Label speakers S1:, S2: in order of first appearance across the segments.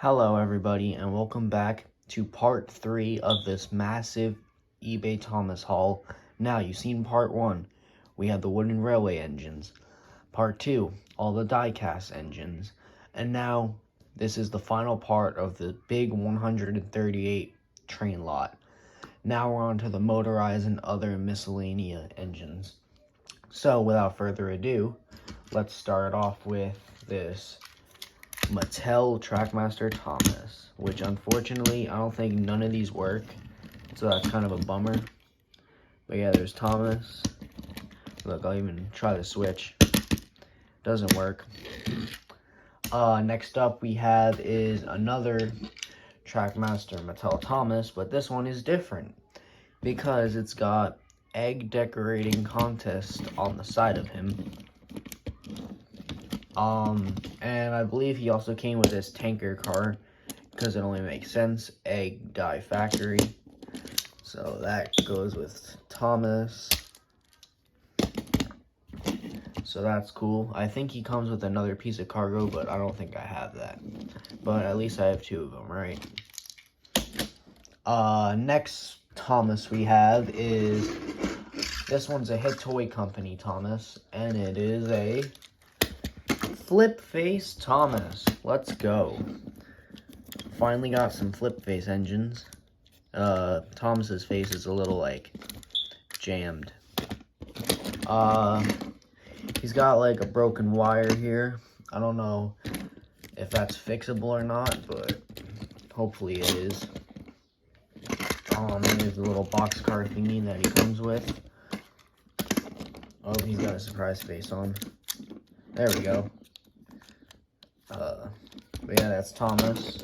S1: Hello everybody and welcome back to part 3 of this massive eBay Thomas haul. Now, you've seen part 1, we had the wooden railway engines. Part 2, all the die-cast engines. And now, this is the final part of the big 138 train lot. Now we're on to the motorized and other miscellaneous engines. So, without further ado, let's start off with this Trackmaster Thomas, which unfortunately I don't think none of these work, so that's kind of a bummer. But yeah, there's Thomas. Look, I'll even try the switch. Doesn't work. Next up we have is another Trackmaster Thomas, but this one is different because it's got egg decorating contest on the side of him. And I believe he also came with this tanker car, because it only makes sense, egg die factory. So that goes with Thomas. So that's cool. I think he comes with another piece of cargo, but I don't think I have that. But at least I have 2 of them, right? Next Thomas we have is, this one's a Hit Toy Company Thomas, and it is a flip face Thomas. Let's go. Finally got some flip face engines. Thomas's face is a little like jammed. He's got like a broken wire here. I don't know if that's fixable or not, but hopefully it is. And there's a little box car thingy that he comes with. Oh, he's got a surprise face on. There we go. But yeah, that's Thomas.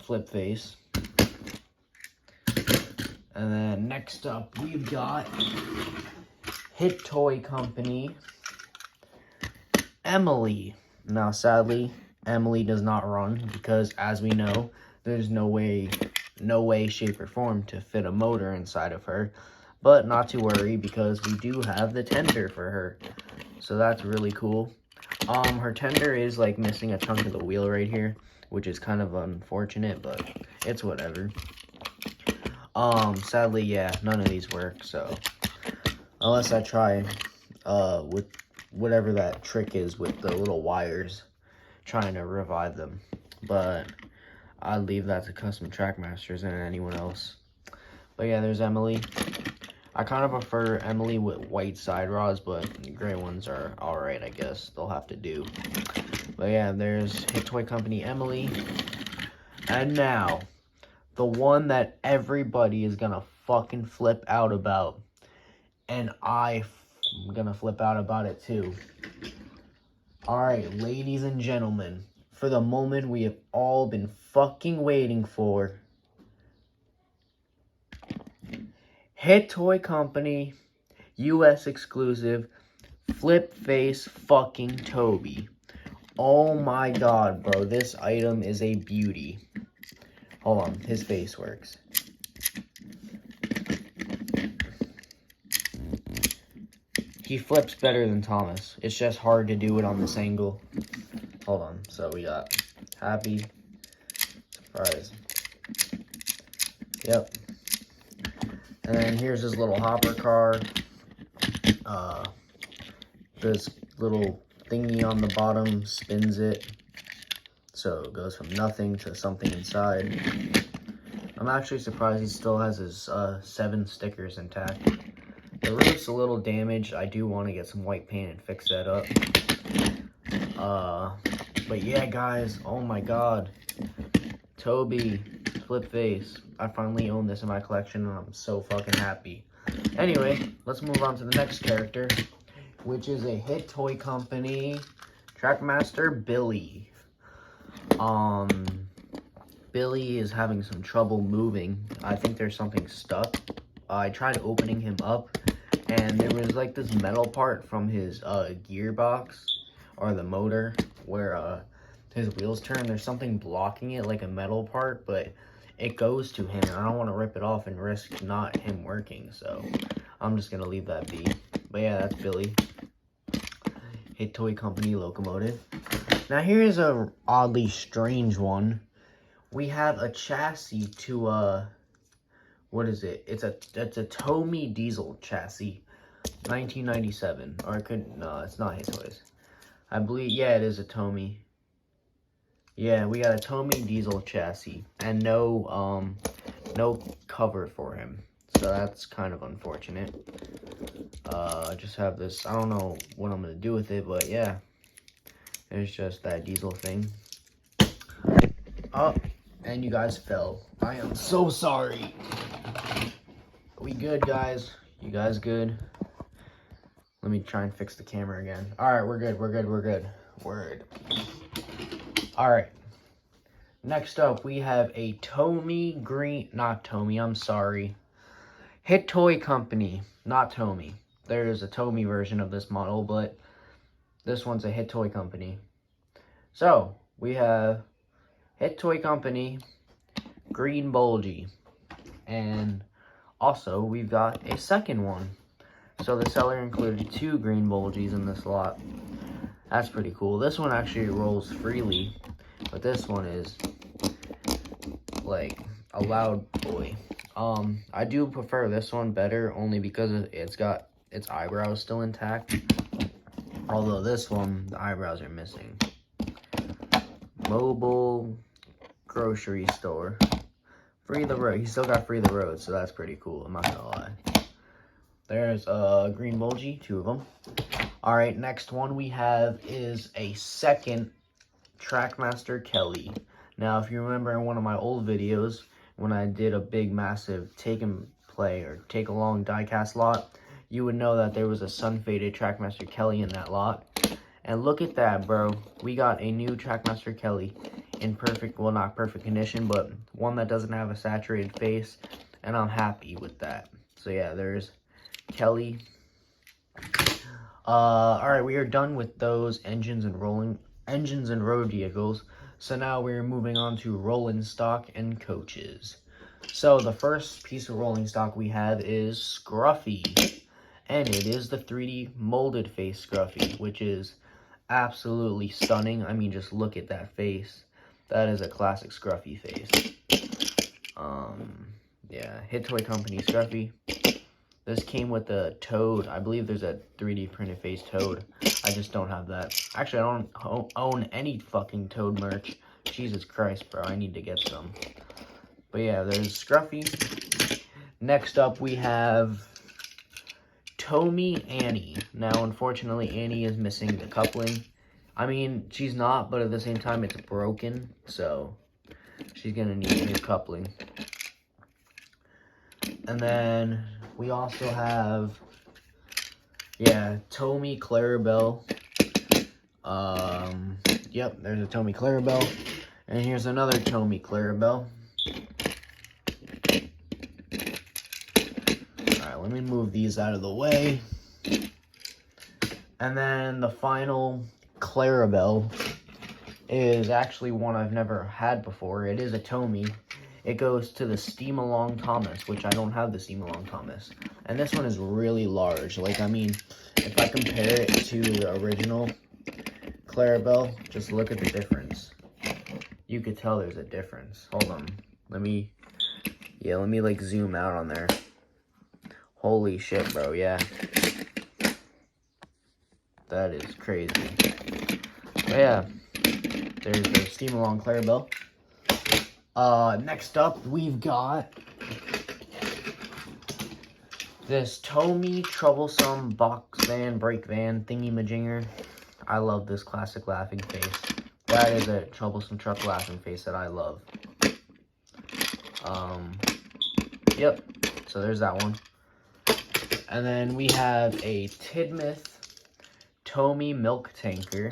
S1: Flip face. And then next up, we've got Hit Toy Company Emily. Now, sadly, Emily does not run because, as we know, there's no way, shape, or form to fit a motor inside of her. But not to worry, because we do have the tender for her. So that's really cool. Her tender is like missing a chunk of the wheel right here, which is kind of unfortunate, but it's whatever. Sadly, yeah, none of these work, so unless I try with whatever that trick is with the little wires, trying to revive them. But I'd leave that to custom Trackmasters and anyone else. But yeah, there's Emily. I kind of prefer Emily with white side rods, but gray ones are alright, I guess. They'll have to do. But yeah, there's Hit Toy Company Emily. And now, the one that everybody is gonna fucking flip out about. And I'm gonna flip out about it too. Alright, ladies and gentlemen, for the moment we have all been fucking waiting for. Hit Toy Company, US exclusive, flip face fucking Toby. Oh my god, bro, this item is a beauty. Hold on, his face works. He flips better than Thomas. It's just hard to do it on this angle. Hold on, so we got happy, surprise. Yep. And then here's his little hopper car. This little thingy on the bottom spins it. So it goes from nothing to something inside. I'm actually surprised he still has his 7 stickers intact. The roof's a little damaged. I do want to get some white paint and fix that up. But yeah, guys. Oh my god. Toby. Flip face. I finally own this in my collection and I'm so fucking happy. Anyway, let's move on to the next character, which is a Hit Toy Company Trackmaster Billy. Billy is having some trouble moving. I think there's something stuck. I tried opening him up and there was like this metal part from his gearbox or the motor where his wheels turn. There's something blocking it, like a metal part, but it goes to him, and I don't want to rip it off and risk not him working, so I'm just going to leave that be. But yeah, that's Billy. Hit Toy Company Locomotive. Now here's a oddly strange one. We have a chassis to what is it? It's a Tomy diesel chassis, 1997. Or it could no, it's not Hit Toys. I believe yeah, it is a Tomy. Yeah, we got a Tomy diesel chassis and no cover for him. So that's kind of unfortunate. I just have this. I don't know what I'm gonna do with it, but yeah, there's just that diesel thing. Oh, and you guys fell. I am so sorry. We good, guys? You guys good? Let me try and fix the camera again. All right, we're good. Word. All right. Next up, we have a Tomy green. Not Tomy. I'm sorry. Hit Toy Company, not Tomy. There is a Tomy version of this model, but this one's a Hit Toy Company. So, we have Hit Toy Company, Green Bulgy. And also, we've got a second one. So, the seller included 2 Green Bulgies in this lot. That's pretty cool. This one actually rolls freely, but this one is, like, a loud boy. I do prefer this one better, only because it's got its eyebrows still intact. Although this one, the eyebrows are missing. Mobile grocery store. Free the road. He still got free the road, so that's pretty cool. I'm not gonna lie. There's Green Bulgy, 2 of them. All right, next one we have is a second Trackmaster Kelly. Now, if you remember in one of my old videos, when I did a big, massive take and play or take along diecast lot, you would know that there was a sun-faded Trackmaster Kelly in that lot. And look at that, bro. We got a new Trackmaster Kelly in perfect, well, not perfect condition, but one that doesn't have a saturated face, and I'm happy with that. So yeah, there's Kelly. Alright, we are done with those engines and road vehicles. So now we're moving on to rolling stock and coaches. So the first piece of rolling stock we have is Scruffy. And it is the 3D molded face Scruffy, which is absolutely stunning. I mean, just look at that face. That is a classic Scruffy face. Yeah, Hit Toy Company Scruffy. This came with a Toad. I believe there's a 3D printed face Toad. I just don't have that. Actually, I don't own any fucking Toad merch. Jesus Christ, bro. I need to get some. But yeah, there's Scruffy. Next up, we have Tomy Annie. Now, unfortunately, Annie is missing the coupling. I mean, she's not, but at the same time, it's broken. So, she's going to need a new coupling. And then we also have, yeah, Tomy Clarabelle. Yep, there's a Tomy Clarabelle. And here's another Tomy Clarabelle. Alright, let me move these out of the way. And then the final Clarabelle is actually one I've never had before. It is a Tomy. It goes to the Steam-Along Thomas, which I don't have the Steam-Along Thomas. And this one is really large. Like, I mean, if I compare it to the original Clarabelle, just look at the difference. You could tell there's a difference. Hold on. Let me like zoom out on there. Holy shit, bro, yeah. That is crazy. But yeah, there's the Steam-Along Clarabelle. Next up, we've got this Tomy Troublesome Box Van, Brake Van, Thingy-Majinger. I love this classic laughing face. That is a Troublesome Truck laughing face that I love. Yep, so there's that one. And then we have a Tidmouth Tomy Milk Tanker.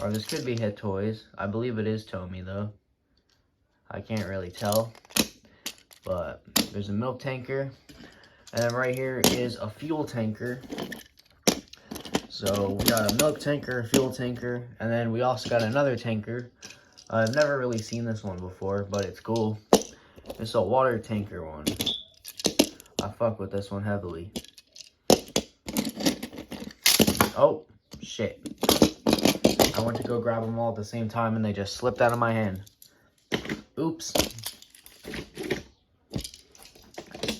S1: Or this could be Hit Toys. I believe it is Tomy, though. I can't really tell, but there's a milk tanker, and then right here is a fuel tanker. So we got a milk tanker, a fuel tanker, and then we also got another tanker. I've never really seen this one before, but it's cool. It's a water tanker one. I fuck with this one heavily. Oh, shit. I went to go grab them all at the same time and they just slipped out of my hand. Oops.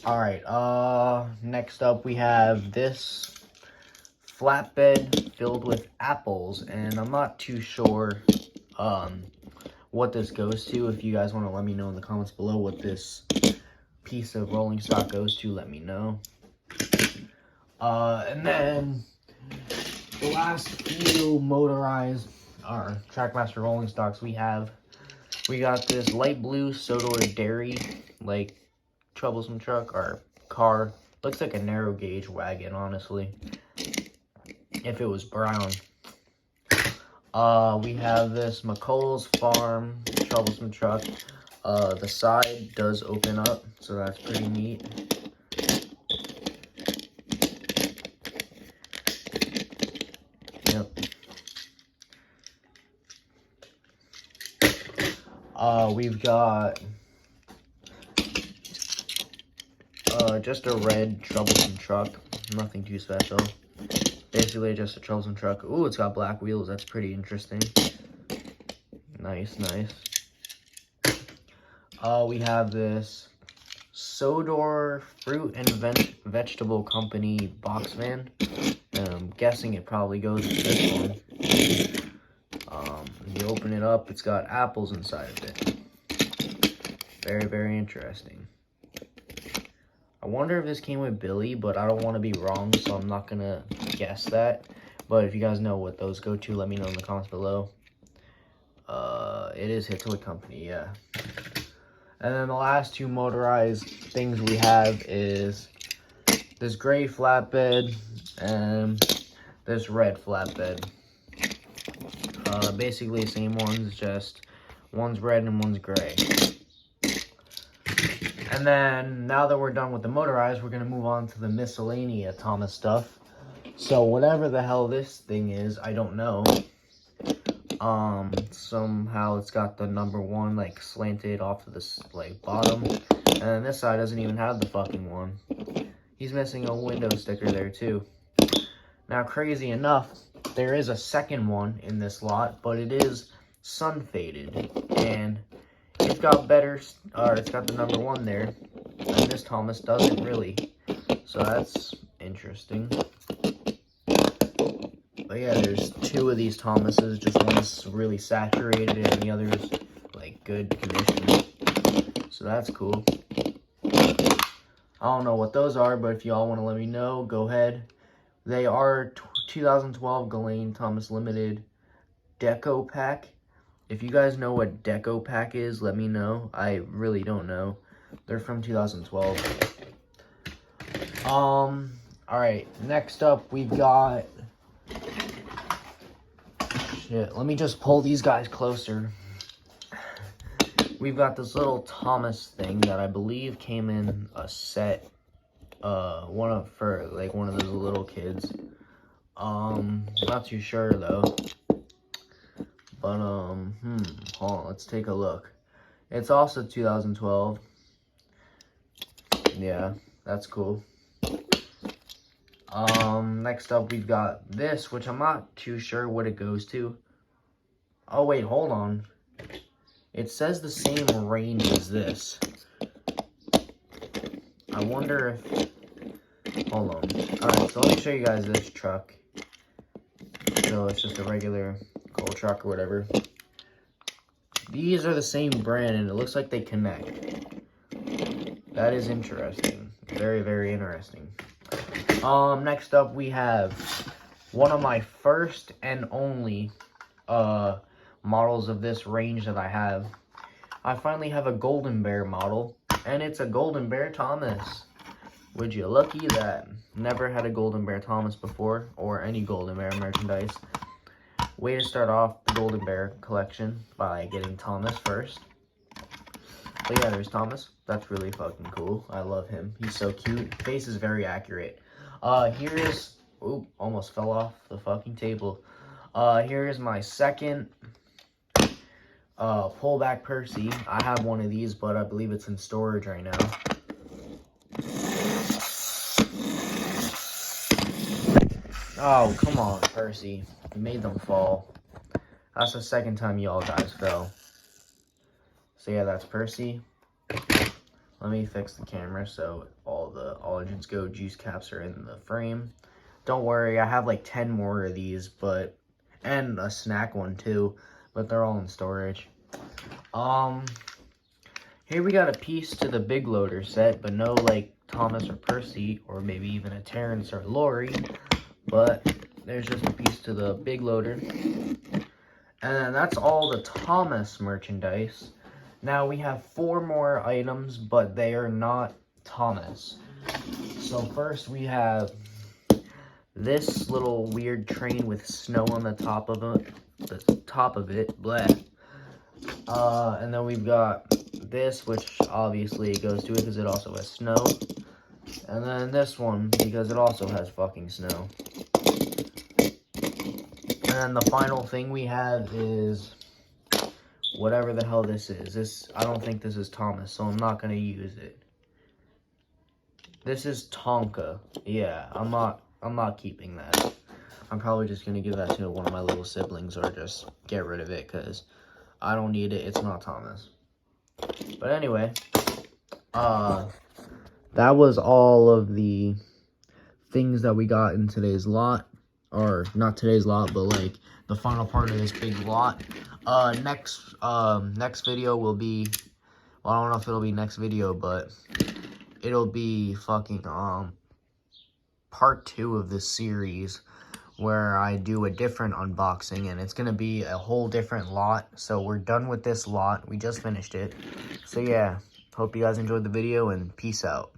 S1: Alright, next up we have this flatbed filled with apples, and I'm not too sure what this goes to. If you guys want to let me know in the comments below what this piece of rolling stock goes to, let me know. And then the last few motorized or Trackmaster rolling stocks we got this light blue Sodor Dairy, like, troublesome truck or car. Looks like a narrow gauge wagon, honestly, if it was brown. We have this McColl's Farm troublesome truck. The side does open up, so that's pretty neat. Yep. We've got just a red troublesome truck. Nothing too special. Basically just a troublesome truck. Ooh, it's got black wheels. That's pretty interesting. Nice, nice. We have this Sodor Fruit and Vegetable Company box van. I'm guessing it probably goes with this one. You open it up, it's got apples inside of it. Very, very interesting. I wonder if this came with Billy, but I don't want to be wrong, so I'm not going to guess that. But if you guys know what those go to, let me know in the comments below. It is Hit Toy Company, yeah. And then the last two motorized things we have is this gray flatbed and this red flatbed. Basically the same ones, just one's red and one's gray. And then, now that we're done with the motorized, we're going to move on to the Miscellaneous Thomas stuff. So, whatever the hell this thing is, I don't know. Somehow it's got the number 1, like, slanted off of this, like, bottom. And then this side doesn't even have the fucking one. He's missing a window sticker there, too. Now, crazy enough, there is a second one in this lot, but it is sun-faded. And it's got better, or it's got the number 1 there, and this Thomas doesn't really, so that's interesting. But yeah, there's 2 of these Thomases, just one's really saturated and the other's, like, good condition, so that's cool. I don't know what those are, but if y'all want to let me know, go ahead. They are 2012 Ghislaine Thomas Limited Deco Pack. If you guys know what Deco Pack is, let me know. I really don't know. They're from 2012. Alright, next up we've got... Shit, let me just pull these guys closer. We've got this little Thomas thing that I believe came in a set. For one of those little kids. Not too sure though. But, hold on, let's take a look. It's also 2012. Yeah, that's cool. Next up we've got this, which I'm not too sure what it goes to. Oh, wait, hold on. It says the same range as this. I wonder if... Hold on. Alright, so let me show you guys this truck. So, it's just a regular coal truck or whatever. These are the same brand, and it looks like they connect. That is interesting. Very, very interesting. Next up we have one of my first and only models of this range that I have. I finally have a Golden Bear model, and it's a Golden Bear Thomas. Would you looky that? Never had a Golden Bear Thomas before, or any Golden Bear merchandise. Way to start off the Golden Bear collection by getting Thomas first. But yeah, there's Thomas. That's really fucking cool. I love him. He's so cute. Face is very accurate. Here's... Oop, almost fell off the fucking table. Here's my second pullback Percy. I have one of these, but I believe it's in storage right now. Oh, come on, Percy. You made them fall. That's the second time y'all guys fell. So yeah, that's Percy. Let me fix the camera so all engines go juice caps are in the frame. Don't worry, I have like 10 more of these, and a snack one too, but they're all in storage. Here we got a piece to the big loader set, but no like Thomas or Percy, or maybe even a Terrence or Lori, but there's just a piece to the big loader. And then that's all the Thomas merchandise. Now we have 4 more items, but they are not Thomas. So first we have this little weird train with snow on the top of it, bleh. And then we've got this, which obviously goes to it because it also has snow. And then this one, because it also has fucking snow. And then the final thing we have is whatever the hell this is. I don't think this is Thomas, so I'm not going to use it. This is Tonka. Yeah, I'm not keeping that. I'm probably just going to give that to one of my little siblings or just get rid of it because I don't need it. It's not Thomas. But anyway, that was all of the things that we got in today's lot. Or not today's lot, but like the final part of this big lot. Next video will be, well, I don't know if it'll be next video, but it'll be fucking part 2 of this series where I do a different unboxing, and it's gonna be a whole different lot. So we're done with this lot. We just finished it. So yeah, hope you guys enjoyed the video, and peace out.